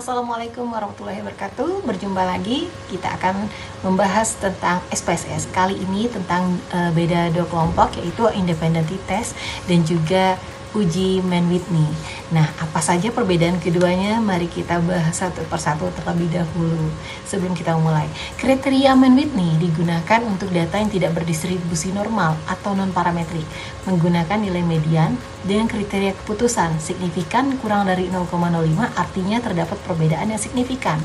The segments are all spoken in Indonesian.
Assalamualaikum warahmatullahi wabarakatuh. Berjumpa lagi, kita akan membahas tentang SPSS. Kali ini tentang beda dua kelompok, yaitu independent test dan juga uji Mann-Whitney. Nah, apa saja perbedaan keduanya? Mari kita bahas satu persatu terlebih dahulu sebelum kita mulai. Kriteria Mann-Whitney digunakan untuk data yang tidak berdistribusi normal atau non-parametrik, menggunakan nilai median dengan kriteria keputusan signifikan kurang dari 0,05, artinya terdapat perbedaan yang signifikan.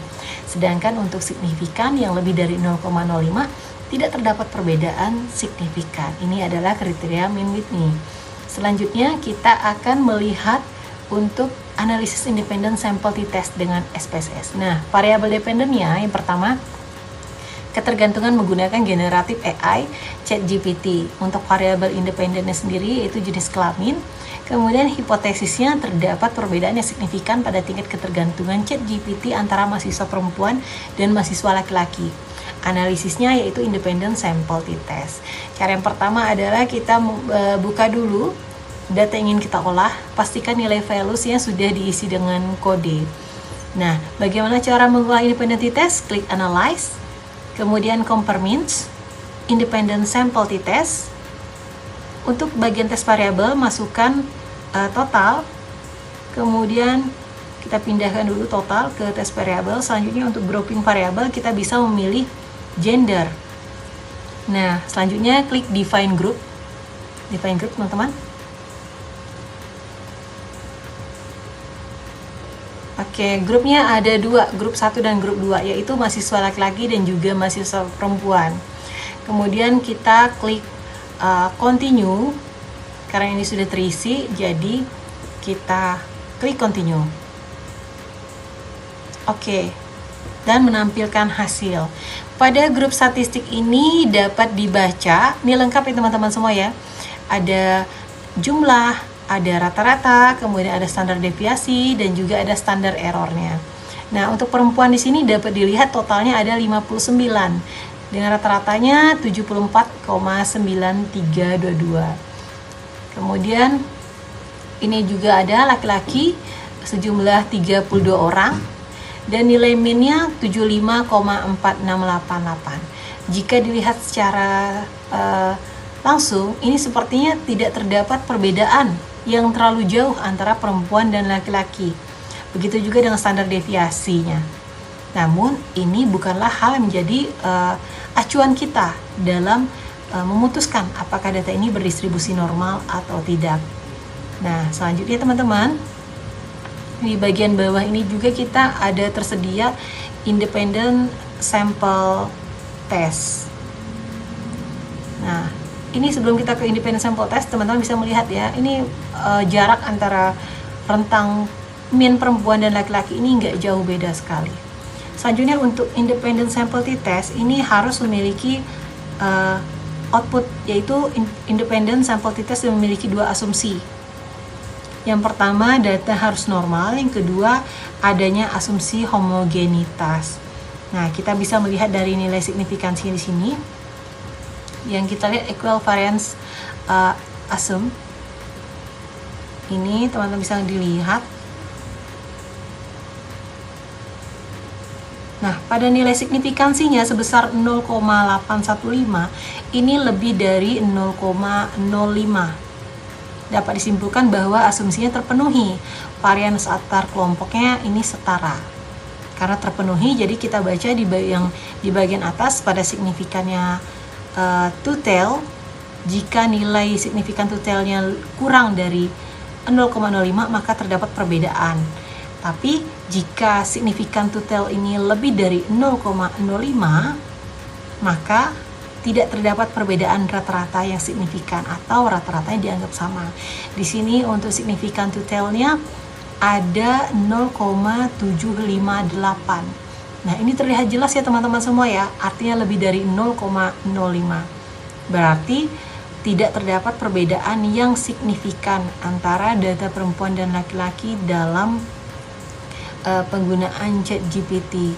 Sedangkan untuk signifikan yang lebih dari 0,05 tidak terdapat perbedaan signifikan. Ini adalah kriteria Mann-Whitney. Selanjutnya kita akan melihat untuk analisis independent sample t-test dengan SPSS. Nah, variabel dependennya yang pertama, ketergantungan menggunakan generatif AI ChatGPT. Untuk variabel independennya sendiri yaitu jenis kelamin. Kemudian hipotesisnya terdapat perbedaan yang signifikan pada tingkat ketergantungan ChatGPT antara mahasiswa perempuan dan mahasiswa laki-laki. Analisisnya yaitu independent sample t-test. Cara yang pertama adalah kita buka dulu data yang ingin kita olah, pastikan nilai values-nya sudah diisi dengan kode. Nah, bagaimana cara mengolah independent t-test? Klik analyze, kemudian compare means, independent sample t-test. Untuk bagian tes variabel masukkan total, kemudian kita pindahkan dulu total ke tes variabel. Selanjutnya untuk grouping variabel kita bisa memilih gender. Nah, selanjutnya klik define group teman-teman. Oke, grupnya ada dua, grup 1 dan grup 2, yaitu mahasiswa laki-laki dan juga mahasiswa perempuan. Kemudian kita klik continue, karena ini sudah terisi, jadi kita klik continue. Oke, dan menampilkan hasil. Pada grup statistik ini dapat dibaca, ini lengkap ya teman-teman semua ya. Ada jumlah, ada rata-rata, kemudian ada standar deviasi dan juga ada standar errornya. Nah, untuk perempuan di sini dapat dilihat totalnya ada 59 dengan rata-ratanya 74,9322. Kemudian ini juga ada laki-laki sejumlah 32 orang dan nilai min-nya 75,4688. Jika dilihat secara langsung, ini sepertinya tidak terdapat perbedaan yang terlalu jauh antara perempuan dan laki-laki. Begitu juga dengan standar deviasinya. Namun, ini bukanlah hal yang menjadi acuan kita dalam memutuskan apakah data ini berdistribusi normal atau tidak. Nah, selanjutnya teman-teman, di bagian bawah ini juga kita ada tersedia independent sample test. Nah, ini sebelum kita ke independent sample test, teman-teman bisa melihat ya, ini jarak antara rentang min perempuan dan laki-laki ini nggak jauh beda sekali. Selanjutnya untuk independent sample t-test ini harus memiliki output, yaitu independent sample t-test yang memiliki dua asumsi. Yang pertama, data harus normal. Yang kedua, adanya asumsi homogenitas. Nah, kita bisa melihat dari nilai signifikansi di sini. Yang kita lihat equivariance assume. Ini teman-teman bisa dilihat. Nah, pada nilai signifikansinya sebesar 0,815, ini lebih dari 0,05. Dapat disimpulkan bahwa asumsinya terpenuhi. Varians antar kelompoknya ini setara. Karena terpenuhi, jadi kita baca di bagian atas pada signifikannya two-tail. Jika nilai signifikan two-tailnya kurang dari 0,05, maka terdapat perbedaan. Tapi jika signifikan two-tail ini lebih dari 0,05, maka tidak terdapat perbedaan rata-rata yang signifikan atau rata-ratanya dianggap sama. Di sini untuk signifikan two-tailnya ada 0,758. Nah, ini terlihat jelas ya teman-teman semua ya, artinya lebih dari 0,05. Berarti tidak terdapat perbedaan yang signifikan antara data perempuan dan laki-laki dalam penggunaan ChatGPT.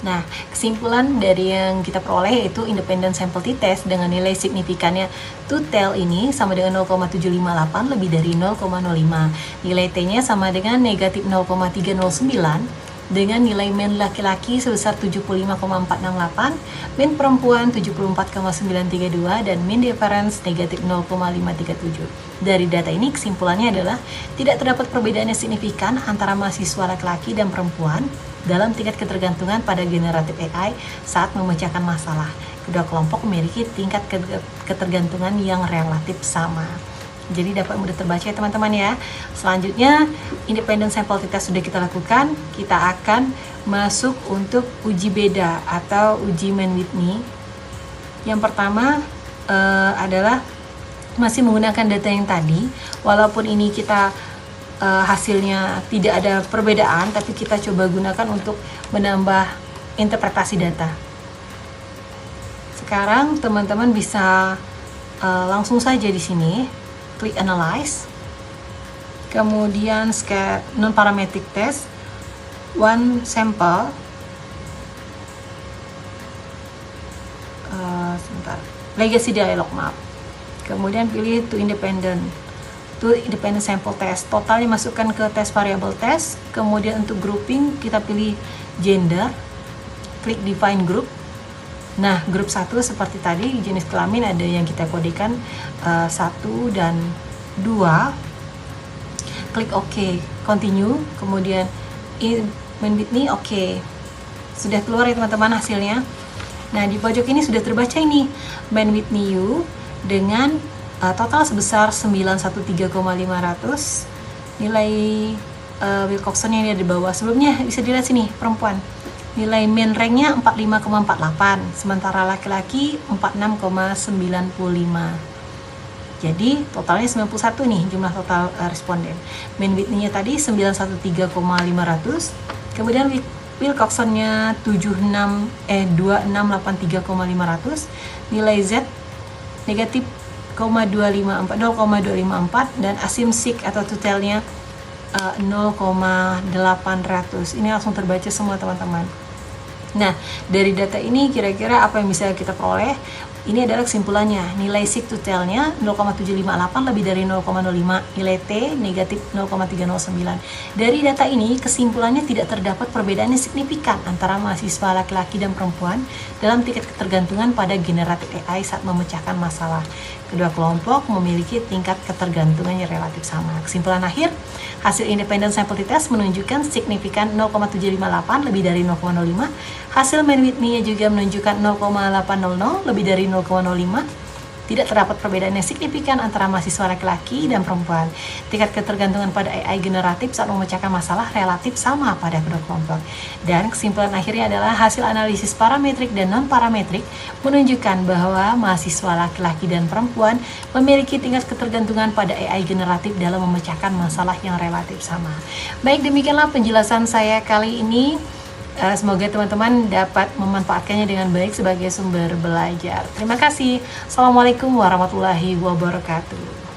Nah, kesimpulan dari yang kita peroleh yaitu independent sample t-test dengan nilai signifikannya two-tail ini sama dengan 0,758 lebih dari 0,05. Nilai T-nya sama dengan negatif 0,309 dengan nilai min laki-laki sebesar 75,468, min perempuan 74,932, dan min difference negatif 0,537. Dari data ini kesimpulannya adalah tidak terdapat perbedaan yang signifikan antara mahasiswa laki-laki dan perempuan dalam tingkat ketergantungan pada generatif AI saat memecahkan masalah. Kedua kelompok memiliki tingkat ketergantungan yang relatif sama. Jadi dapat mudah terbaca ya teman-teman ya. Selanjutnya independent sample t-test sudah kita lakukan. Kita akan masuk untuk uji beda atau uji Mann-Whitney. Yang pertama adalah masih menggunakan data yang tadi. Walaupun ini kita hasilnya tidak ada perbedaan, tapi kita coba gunakan untuk menambah interpretasi data. Sekarang teman-teman bisa langsung saja di sini klik analyze, kemudian non parametric test, one sample, legacy dialog map, kemudian pilih two independent sample test. Totalnya masukkan ke test variable test, kemudian untuk grouping kita pilih gender, klik define group. Nah, grup 1 seperti tadi, jenis kelamin ada yang kita kodekan 1 dan 2. Klik OK, continue, kemudian Mann-Whitney OK. Sudah keluar ya teman-teman hasilnya. Nah, di pojok ini sudah terbaca ini Mann-Whitney U dengan total sebesar 913,500. Nilai Wilcoxon yang ada di bawah. Sebelumnya bisa dilihat sini, perempuan. Nilai min ranknya 45,48, sementara laki-laki 46,95. Jadi totalnya 91 nih jumlah total responden. Mann-Whitney-nya tadi 913,500, kemudian Wilcoxon-nya 2683,500, nilai Z negatif 0,254 dan asymptotic atau totalnya 0,800. Ini langsung terbaca semua teman-teman. Nah, dari data ini kira-kira apa yang bisa kita peroleh? Ini adalah kesimpulannya. Nilai sig totalnya 0,758 lebih dari 0,05. Nilai T negatif 0,309. Dari data ini kesimpulannya tidak terdapat perbedaan yang signifikan antara mahasiswa laki-laki dan perempuan dalam tingkat ketergantungan pada generatif AI saat memecahkan masalah. Kedua kelompok memiliki tingkat ketergantungan yang relatif sama. Kesimpulan akhir, hasil independent sample t-test menunjukkan signifikan 0,758 lebih dari 0,05. Hasil Mann-Whitney juga menunjukkan 0,800 lebih dari 0,05. Tidak terdapat perbedaan yang signifikan antara mahasiswa laki-laki dan perempuan. Tingkat ketergantungan pada AI generatif saat memecahkan masalah relatif sama pada kedua kelompok. Dan kesimpulan akhirnya adalah hasil analisis parametrik dan non-parametrik menunjukkan bahwa mahasiswa laki-laki dan perempuan memiliki tingkat ketergantungan pada AI generatif dalam memecahkan masalah yang relatif sama. Baik, demikianlah penjelasan saya kali ini. Semoga teman-teman dapat memanfaatkannya dengan baik sebagai sumber belajar. Terima kasih. Assalamualaikum warahmatullahi wabarakatuh.